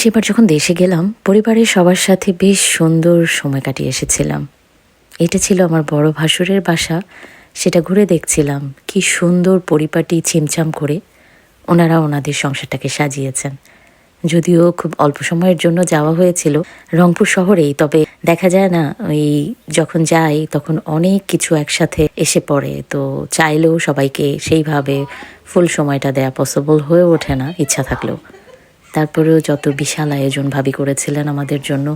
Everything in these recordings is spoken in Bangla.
সেবার যখন দেশে গেলাম পরিবারের সবার সাথে বেশ সুন্দর সময় কাটিয়ে এসেছিলাম। এটা ছিল আমার বড় ভাসুরের বাসা। সেটা ঘুরে দেখছিলাম কি সুন্দর পরিপাটি ছিমছাম করে ওনারা ওনাদের সংসারটাকে সাজিয়েছেন। যদিও খুব অল্প সময়ের জন্য যাওয়া হয়েছিল রংপুর শহরেই, তবে দেখা যায় না ওই যখন যাই তখন অনেক কিছু একসাথে এসে পড়ে, তো চাইলেও সবাইকে সেইভাবে ফুল সময়টা দেয়া পসিবল হয়ে ওঠে না ইচ্ছা থাকলেও। তারপরেও যত বিশাল আয়োজন ভাবি করেছিলেন আমাদের জন্য।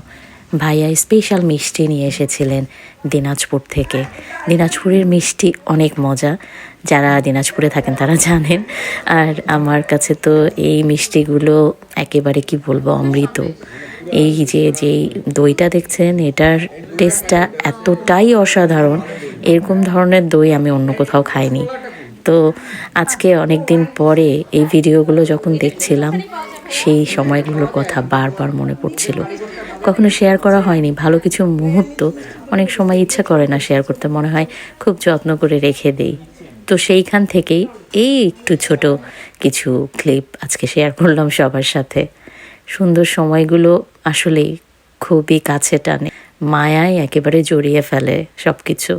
ভাইয়া স্পেশাল মিষ্টি নিয়ে এসেছিলেন দিনাজপুর থেকে। দিনাজপুরের মিষ্টি অনেক মজা, যারা দিনাজপুরে থাকেন তারা জানেন। আর আমার কাছে তো এই মিষ্টিগুলো একেবারে কি বলবো অমৃত। এই যে দইটা দেখছেন এটার টেস্টটা এতটাই অসাধারণ, এরকম ধরনের দই আমি অন্য কোথাও খাইনি। তো আজকে অনেক দিন পরে এই ভিডিওগুলো যখন দেখছিলাম সেই সময়গুলোর কথা বারবার মনে পড়ছিল। কখনো শেয়ার করা হয়নি ভালো কিছু মুহূর্ত, অনেক সময় ইচ্ছা করে না শেয়ার করতে, মনে হয় খুব যত্ন করে রেখে দেই। তো সেইখান থেকেই এই একটু ছোট কিছু ক্লিপ আজকে শেয়ার করলাম সবার সাথে। সুন্দর সময়গুলো আসলেই খুবই কাছে টানে, মায়ায় একেবারে জড়িয়ে ফেলে সব কিছু।